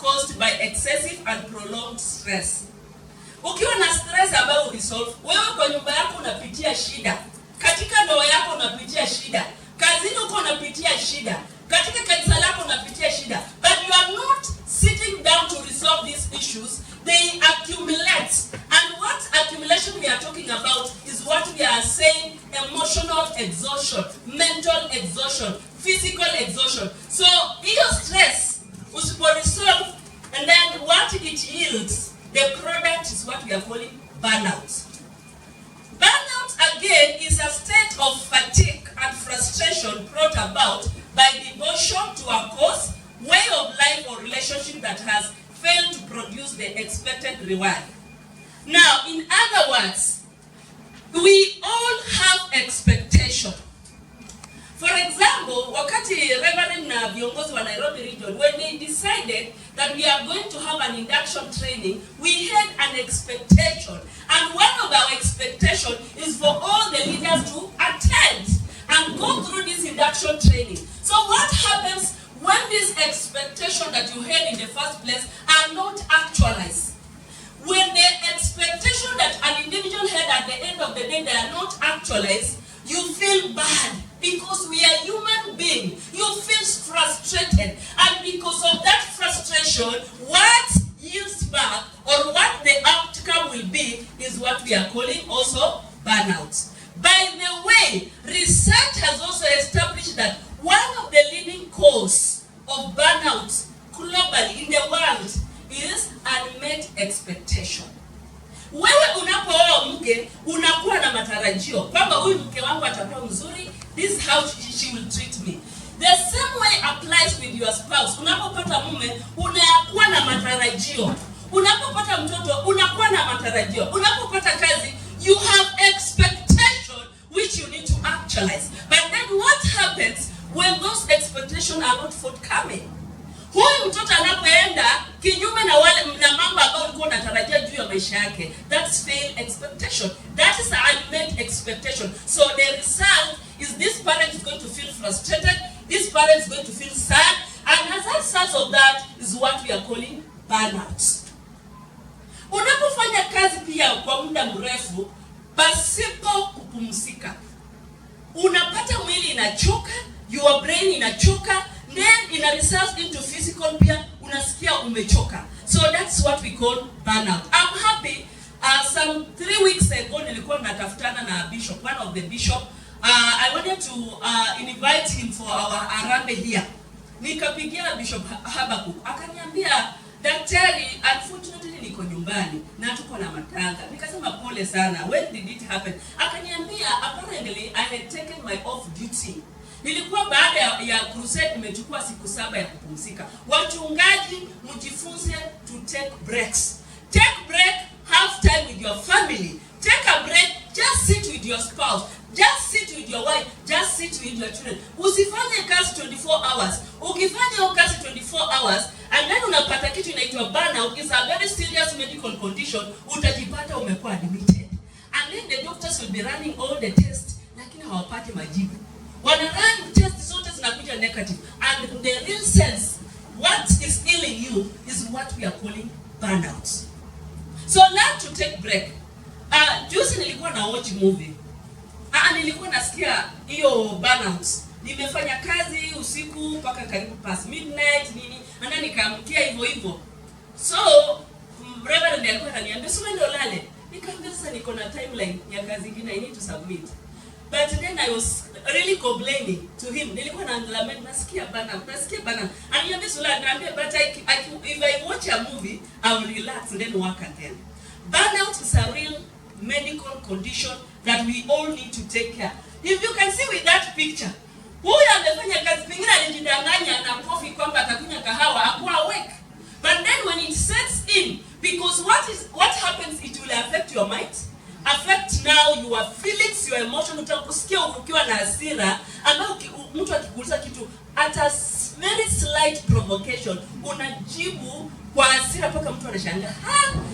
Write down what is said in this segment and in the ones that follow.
caused by excessive and prolonged stress. Ukiwa na stress ambayo uresolve, wewe kwa nyumba yako unapitia shida, katika ndoa yako unapitia shida, kazini uko unapitia shida, katika kanisa lako unapitia shida, but you are not sitting down to resolve these issues, they accumulate. And what accumulation we are talking about is what we are saying: emotional exhaustion, mental exhaustion, physical exhaustion. So your stress usipo resolve, and then what it yields, the product is what we are calling burnout. Burnout again is a state of fatigue and frustration brought about by devotion to a cause, way of life or relationship that has failed to produce the expected reward. Now, in other words, we all have expectation. For example, wakati Reverend na viongozi wa Nairobi region, when they decided that we are going to have an induction training, we had an expectation. And one of our expectation is for all the leaders to attend and go through this induction training. So what happens when this expectation that you had in the first place are not actualized? When the expectation that an individual had at the end of the day, they are not actualized, you feel bad. Because we are human beings, you feel frustrated, and because of that frustration, what yields back or what the outcome will be is what we are calling also burnout. By the way, research has also established that one of the leading causes of burnout globally in the world is unmet expectation. Wewe unapooa mke unakuwa na matarajio kwamba huyu mke wangu atakuwa mzuri, this is how she will treat me. The same way applies with your spouse. Unapopata mume unakuwa na matarajio. Unapopata mtoto unakuwa na matarajio. Unapopata kazi, you have expectation which you need to actualize. But then what happens when those expectations are not forthcoming? Huyu mtoto anapoenda kinyume na wale na mambo ambayo ulikuwa unatarajia juu ya maisha yake, that's failed expectation. That is unmet expectation. So the result is this parent is going to feel frustrated, this parent is going to feel sad, and as a result of that is what we are calling burnout. Unapofanya kazi pia kwa muda mrefu pasipo kupumzika, unapata mwili inachoka, your brain inachoka, then ina result into physical pia unasikia umechoka. So that's what we call burnout. I'm happy some 3 weeks ago nilikuwa natafutana na bishop, one of the bishop. I wanted to invite him for our Arambe here. Nikapigia Bishop Habaku, akaniambia, daktari, unfortunately niko nyumbani na tuko na matanga. Nikasema pole sana. When did it happen? Akaniambia apparently I had taken my off duty. Nilikuwa baada ya crusade nimechukua siku 7 ya kupumzika. Wachungaji mjifunze to take breaks. Take break, have time with your family. Take a break, just sit with your spouse. Just sit with your wife, just sit with your children. Usifanye kazi 24 hours. Ukifanya hiyo kazi 24 hours and then unapata kitu inaitwa burnout, is a very serious medical condition, utajipata umekuwa admitted. And then the doctors will be running all the tests lakini hawapati majibu. Wanarun tests zote zinakuja negative, and the real sense what is ailing you is what we are calling burnout. So learn to take break. Juzi nilikuwa na watch movie. Nilikuwa nasikia hiyo burnout. Nimefanya kazi usiku mpaka karibu past midnight nini, na nikaamkia hivyo. So Reverend alikuwa ananiambia usiende ulale. Nikamwambia sasa niko na timeline ya kazi nyingine I need to submit. But then I was really complaining to him. Nilikuwa na lament, nasikia burnout. Ananiambia sula, naambia but if I watch a movie I will relax and then work again. Burnout is a real medical condition that we all need to take care. If you can see with that picture, huyu amefanya kazi pengine alijidanganya na coffee kwamba atakunywa kahawa hakuwa awake. But then when it sets in, because what happens, it will affect your mind, affect now your feelings, your emotion. Utakusikia ukiwa na hasira, ambapo mtu akikuuliza kitu at a very slight provocation unajibu kwa hasira mpaka mtu anashangaa,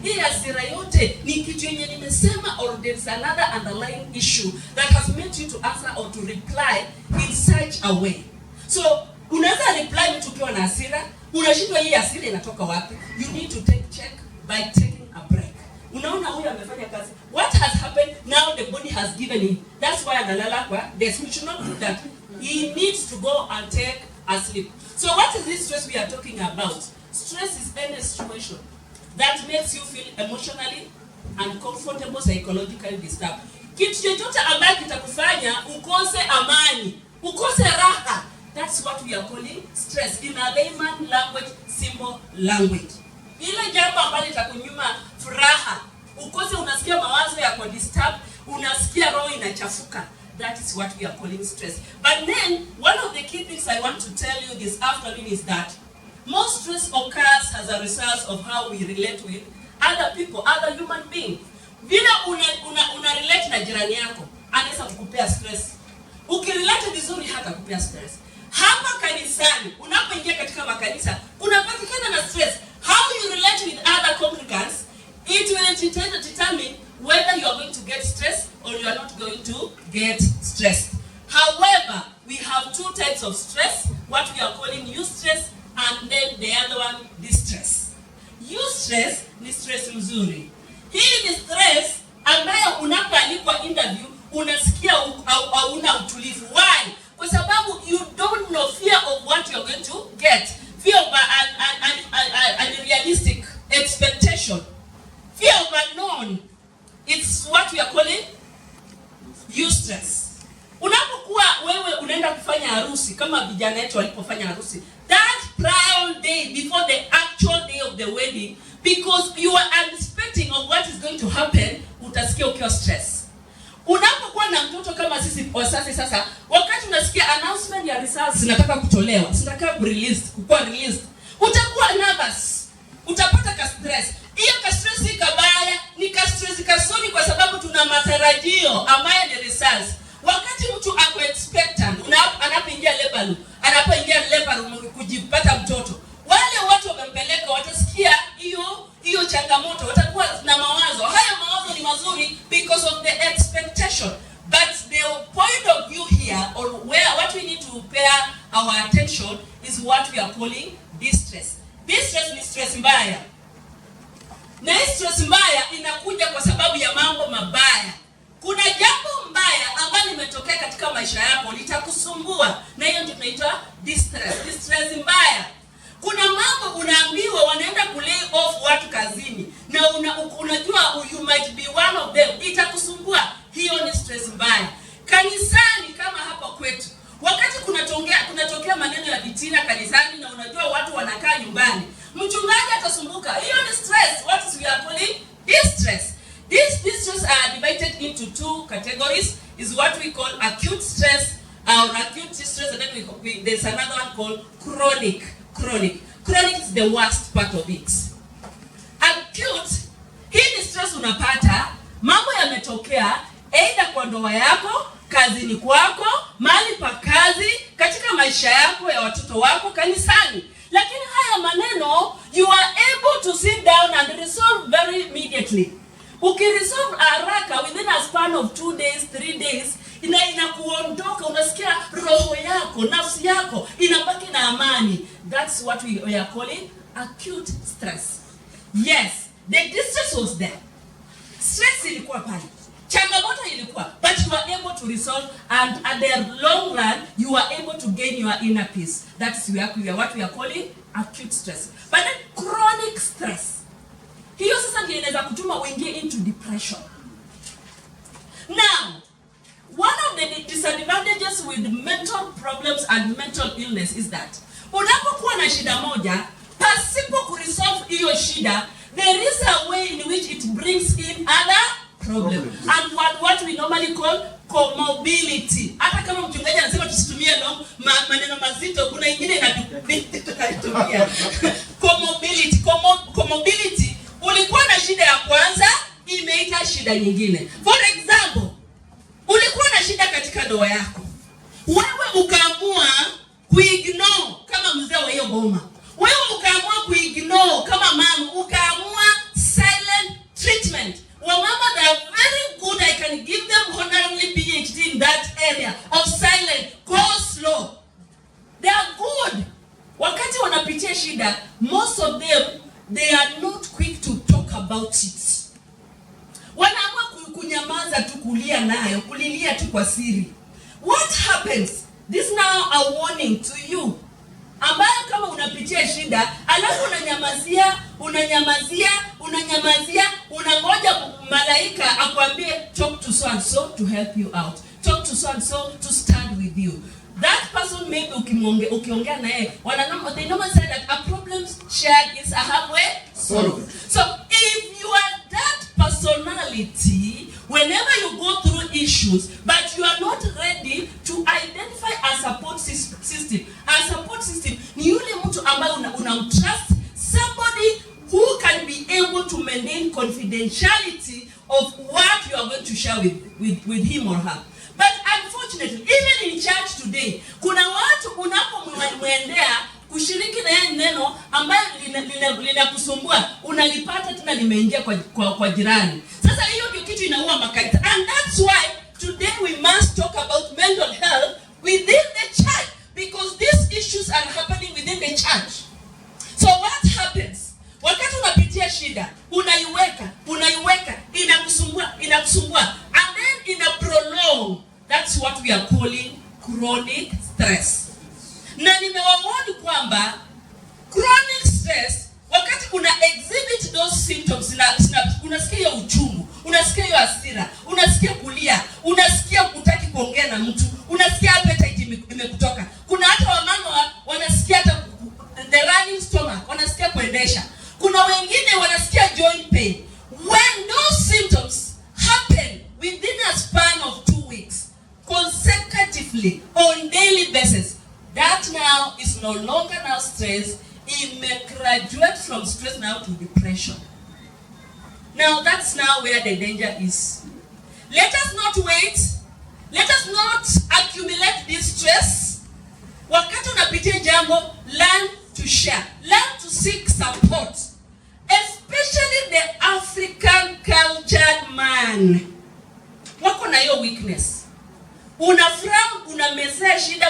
hii hasira yote ni kitu yenye nimesema, or there's another underlying issue that has made you to answer or to reply in such a way. So unaweza reply mtu ukiwa na hasira, Unashindwa hii asili inatoka wapi? You need to check by taking a break. Unaona huyu amefanya kazi. What has happened? Now the body has given him. That's why analala kwa desk. We should not do that. He needs to go and take a sleep. So what is this stress we are talking about? Stress is any situation that makes you feel emotionally uncomfortable, psychologically disturbed. Kitu chochote ambacho kitakufanya ukose amani, ukose raha. That's what we are calling stress in a layman language, simple language. Ile jambo ambalo litakunyima furaha, ukose unasikia mawazo yako disturb, unasikia roho inachafuka. That is what we are calling stress. But then, one of the key things I want to tell you this afternoon is that most stress occurs as a result of how we relate with other people, other human beings. Vile una relate na jirani yako, anaweza kukupea stress. Ukirelate vizuri hata kukupea stress. Hapa kanisani, unapoingia katika makanisa, unapatikana na stress. How you relate with other congregants, it will determine whether you are going to get stressed or you are not going to get stressed. However, we have two types of stress, what we are calling eustress and then the other one, distress. Eustress ni stress mzuri. Hii ni stress ambayo unapoalikwa interview unasikia hauna utulivu. Why? Kwa sababu you don't know fear of what you're going to get. Fear of an unrealistic expectation. Fear of unknown. It's what we are calling eustress. Unapokuwa wewe unaenda kufanya harusi kama vijana wetu walipofanya harusi, that prior day before the actual day of the wedding, because you are anticipating of what is going to happen, utasikia ukiwa stress. Unapokuwa na mtoto kama sisi wazazi sasa, wakati unasikia announcement ya results zinataka kutolewa, zinataka kukuwa released, utakuwa nervous, utapata ka stress. Hiyo ka stress ni kabaya, ni ka stress kasoni kwa sababu tuna matarajio ambayo ni results. Wakati mtu ako expectant, anapoingia labor room kujipata mtoto, wale watu wamempeleka watasikia hiyo changamoto, watakuwa na mawazo. Haya mawazo ni mazuri because of the expectation. But the point of view here, or what we need to pay our attention, is what we are calling distress. Distress ni stress mbaya. Na stress mbaya inakuja kwa sababu ya mambo mabaya. Kuna jambo mbaya ambalo limetokea katika maisha yako litakusumbua, na hiyo ndio tunaitwa distress. Distress mbaya. Kuna mambo unaambiwa wanaenda kulay off watu kazini, na unajua you might be one of them, itakusumbua. Hiyo ni stress mbaya. Kanisani kama hapa kwetu, wakati kunatokea maneno ya vitina kanisani na unajua watu wanakaa nyumbani, mchungaji atasumbuka. Hiyo ni stress. What is we are calling distress. These distress are divided into two categories. Is what we call acute stress, acute stress, and then there's another one called chronic. Chronic is the worst part of it. Acute, hii ni stress unapata, mambo yametokea either kwa ndoa yako, kazini kwako, mahali pa kazi, katika maisha yako ya watoto wako, kanisani. Lakini haya maneno you are able to sit down and resolve very immediately. Ukiresolve haraka within a span of 2 days, 3 days, inakuondoka, unasikia roho yako, nafsi yako inabaki na amani. That's what we are calling acute stress. Yes, the distress was there. Stress ilikuwa pale. Changamoto ilikuwa, but you are able to resolve, and at the long run you are able to gain your inner peace. That's what we are calling acute stress. But then chronic stress, hiyo sasa ndio inaweza kutuma uingie into depression. Now, one of the disadvantages with mental problems and mental illness is that unapokuwa na shida moja, pasipo kuresolve hiyo shida, there is a way in which it brings in other problems. And what we normally call comorbidity. Hata kama mchungaji anasema tusitumie maneno mazito, kuna ingine inatumia comorbidity. Comorbidity, ulikuwa na shida ya kwanza, imeita shida nyingine. For example, ulikuwa na shida katika ndoa yako, wewe ukaamua kuignore kama mzee wa hiyo boma, wewe ukaamua kuignore kama mama, ukaamua silent treatment. Wamama, they are very good. I can give them honorary PhD in that area of silent. Go slow. They are good. Wakati wanapitia shida, they are not quick to talk about it. Wanaamua kunyamaza tu, kulia nayo, kulilia tu kwa siri. What happens? This now a warning to you. Ambayo kama unapitia shida, alafu unanyamazia, unangoja malaika akwambie talk to so and so to help you out. Talk to so and so to stand with you. That person maybe ukiongea na yeye, they normally say that a problem shared is a halfway solved. So if you are that personality, whenever you go through issues, but you are not ready to identify a support system. A support system ni yule mtu ambaye unamtrust, somebody who can be able to maintain confidentiality of what you are going to share with him or her. But unfortunately, even in church today, kuna watu unapomwendea kushiriki na yeye neno ambayo linakusumbua, unalipata tena limeingia kwa jirani. Sasa hiyo ndio kitu inaua makanisa. And that's why today we must talk about mental health within the church, because these issues are happening within the church. So what happens? Wakati unapitia shida, unaiweka, inakusumbua, and then ina prolong. That's what we are calling chronic stress. Na nimewaona kwamba chronic stress, wakati una exhibit those symptoms, unasikia uchungu, unasikia hasira, unasikia kulia, unasikia hutaki kuongea na mtu, unasikia appetite imekutoka. Kuna hata wamama wanasikia hata the running stomach, wanasikia kuendesha. Kuna wengine wanasikia joint pain. When those symptoms happen within a span of 2 weeks, consecutively, on daily basis, that now is no longer now stress. It may graduate from stress now to depression. Now that's now where the danger is. Let us not wait. Let us not accumulate this stress. Wakati unapitia jambo, learn to share. Learn to seek support. Especially the African cultured man. Wako na hiyo weakness. Unamezea shida,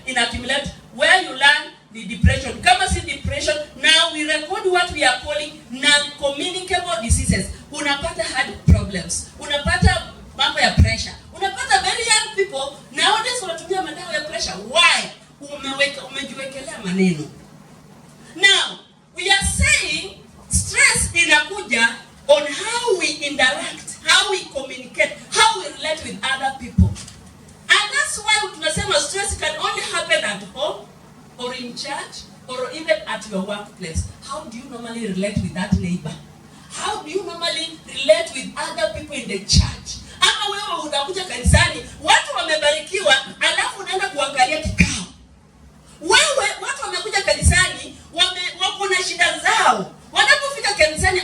inaccumulate, where you learn the depression. Kama si depression, now we record what we are calling non-communicable diseases. Unapata heart problems, unapata mambo ya pressure, unapata very young people nowadays wanatumia madawa ya pressure. Why? Umejiwekelea maneno. Now, we are saying stress inakuja on how we interact, how we communicate, how we relate with other people. And that's why tunasema stress can only happen at home, or in church, or even at your workplace. How do you normally relate with that neighbor? How do you normally relate with other people in the church? Ama wewe unakuja kanisani, watu wamebarikiwa, alafu unaenda kuangalia kikao. Wewe watu wamekuja kanisani, wako na shida zao. Wanapofika kanisani,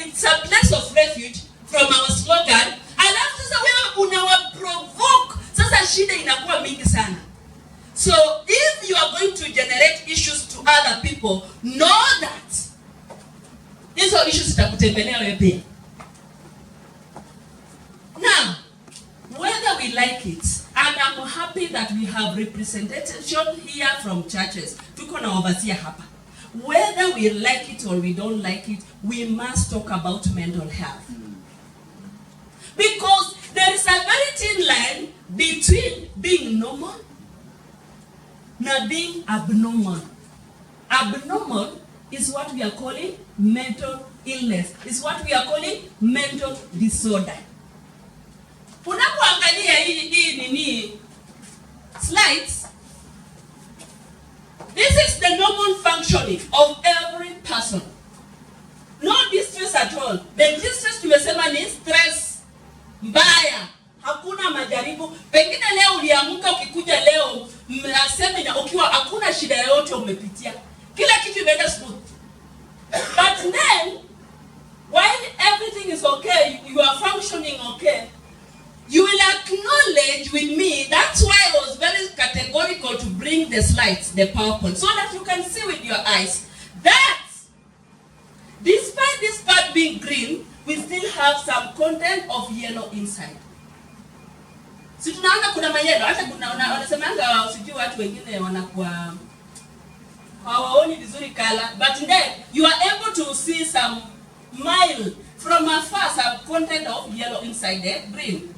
it's a place of refuge from our slogan, alafu sasa wewe unawaprovoke. Sasa shida inakuwa mingi sana. So if you are going to generate issues to other people, know that hizo issues zitakutembelea wewe pia. Now, whether we like it, and I'm happy that we have representation here from churches. Tuko na overseer hapa. Whether we like it or we don't like it, we must talk about mental health. Because there is a very thin line between being normal and being abnormal. Abnormal is what we are calling mental illness. Is what we are calling mental disorder. Unapoangalia hii slides, this is the normal functioning of every person. No distress at all. The distress tumesema ni stress mbaya. Hakuna majaribu. Pengine leo uliamka ukikuja leo mnasema ukiwa hakuna shida yoyote umepitia. Kila kitu imeenda smooth. But then while everything is okay, you are functioning okay, you will acknowledge with me. That's why I was very categorical to bring the slides, the PowerPoint, so that you can see with your eyes that despite this part being green, we still have some content of yellow inside. Si tunaona kuna mayellow, hata kuna wanasemanga usijui watu wengine wanakuwa hawaoni vizuri color, but then you are able to see some mild from afar, some content of yellow inside the green.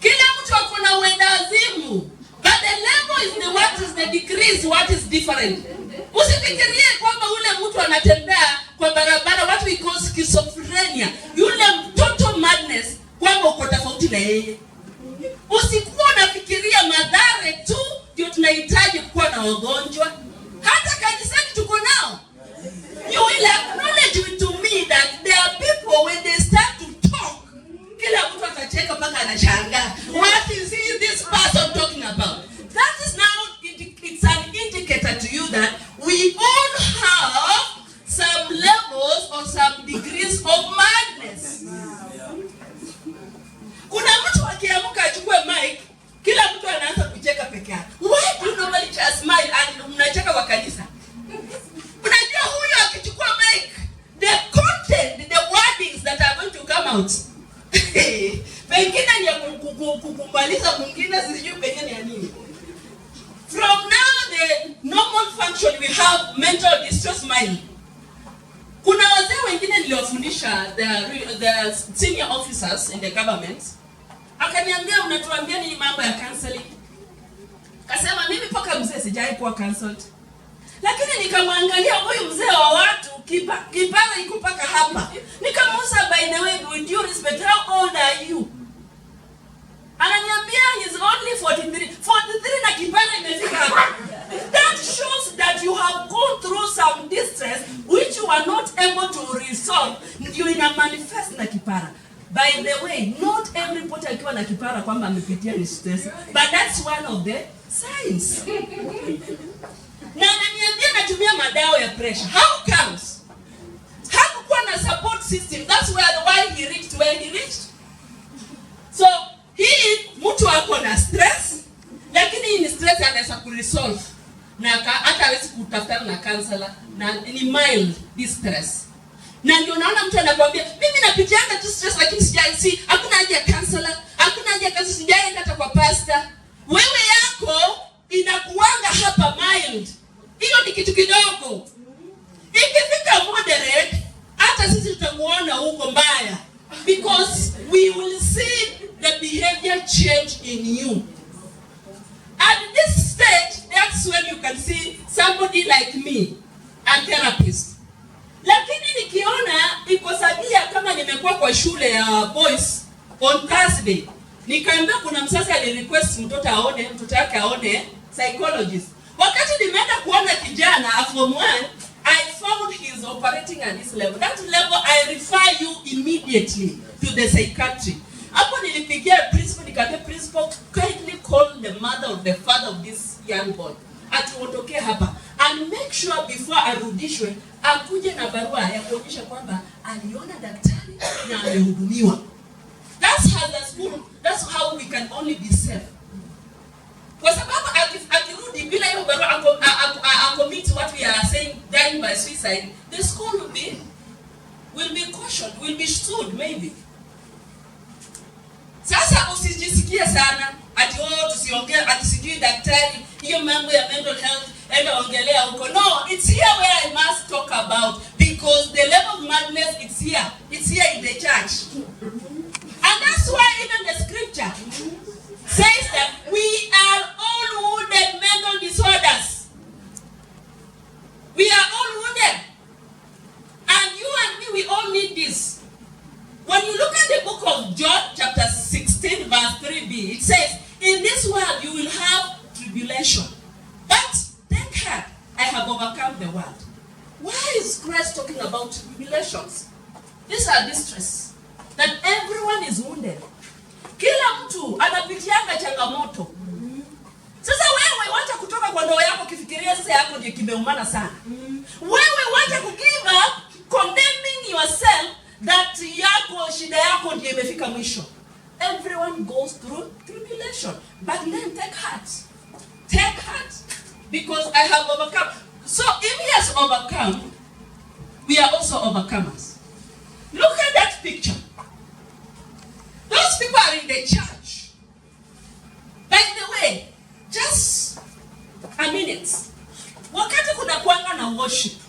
Kila mtu akona uendazimu, but the level is the what is the decrease, what is different. Usifikirie kwamba ule mtu anatembea kwa barabara, what we call schizophrenia, yule total madness, kwamba uko tofauti na yeye. Usikuwa unafikiria madhara tu ndio tunahitaji kuwa na wagonjwa. Hata kanisani tuko nao. You will acknowledge to me that there are people when they start to talk, kila mtu atacheka mpaka anashangaa. What is this person talking about? That is now, it's an indicator to you that we all have some levels or some degrees of madness. Kuna mtu akiamka achukue mic, kila mtu anaanza kucheka peke yake. Why do you normally just smile and mnacheka kwa kanisa? Unajua huyo akichukua mic, the content, the wordings that are going to come out. Pengine ni kukumbaliza mwingine, sijui pengine ni nini. From now the normal function we have mental distress mind. Kuna wazee wengine niliwafundisha the senior officers in the government. Akaniambia unatuambia nini mambo ya counseling? Kasema mimi paka mzee sijai kuwa counseled. Lakini nikamwangalia huyu mzee wa watu kipara iko paka hapa. Nikamuuliza by the way, with due respect, how old are you? Ananiambia he's only 43. 43 na kipara imefika hapa. That shows that you have gone through some distress which you are not able to resolve. Ndio ina manifest na kipara. By the way, not everybody akiwa na kipara kwamba amepitia ni stress, but that's one of the signs. Na ananiambia natumia madawa ya pressure. How comes? Hakukuwa na support system. That's why he reached where he reached. So, hii mtu ako na stress, lakini hii ni stress anaweza kuresolve. Na hata hawezi kutafuta na counselor, na ni mild distress. Na ndio naona mtu anakuambia mimi napitianga tu stress lakini sijai hakuna haja ya counselor, hakuna haja ya kazi, sijaenda hata kwa pastor. Wewe yako inakuanga hapa mild. Hiyo ni kitu kidogo. Ikifika moderate, hata sisi tutamuona huko mbaya, because we will see the behavior change in you. At this stage, that's when you can see somebody like me, a therapist. Lakini nikiona iko sabia kama nimekuwa kwa shule ya boys on Thursday, nikaambia kuna msasi alirequest mtoto yake aone psychologist. Wakati nimeenda kuona kijana form 1, I found he is operating at this level. That level I refer you immediately to the psychiatry. Hapo nilipigia principal, nikamwambia principal, kindly call the mother or the father of this young boy. Atuondokee hapa and make sure before arudishwe akuje na barua ya kuonyesha kwamba aliona daktari na amehudumiwa. That's how the school, that's how we can only be safe. Kwa sababu akirudi bila hiyo barua commit what we are saying, dying by suicide, the school will be cautioned, will be stood maybe. Sasa usijisikie sana ati tusiongee ati sijui daktari hiyo mambo ya mental health enda ongelea huko. No, it's here where I must talk about, because the level of madness it's here in the church. And that's why even the scripture says that we are all wounded mental disorders. We are all wounded. And you and me, we all need this. When you look at the book of John chapter 16 verse 3b, it says, in this world you will have tribulation. But take heart, I have overcome the world. Why is Christ talking about tribulations? These are distress. That everyone is wounded. Kila mtu anapitianga changamoto. Sasa wewe wacha kutoka kwa ndoa yako kifikiria sasa yako ndio kimeumana sana. Wewe wacha kugive up condemning yourself that yako shida yako ndio imefika mwisho. Everyone goes through tribulation, but then take heart. Take heart, because I have overcome. So if he has overcome, we are also overcomers. Look at that picture. Those people are in the church. By the way, just a minute. Wakati kuna kuanga worship.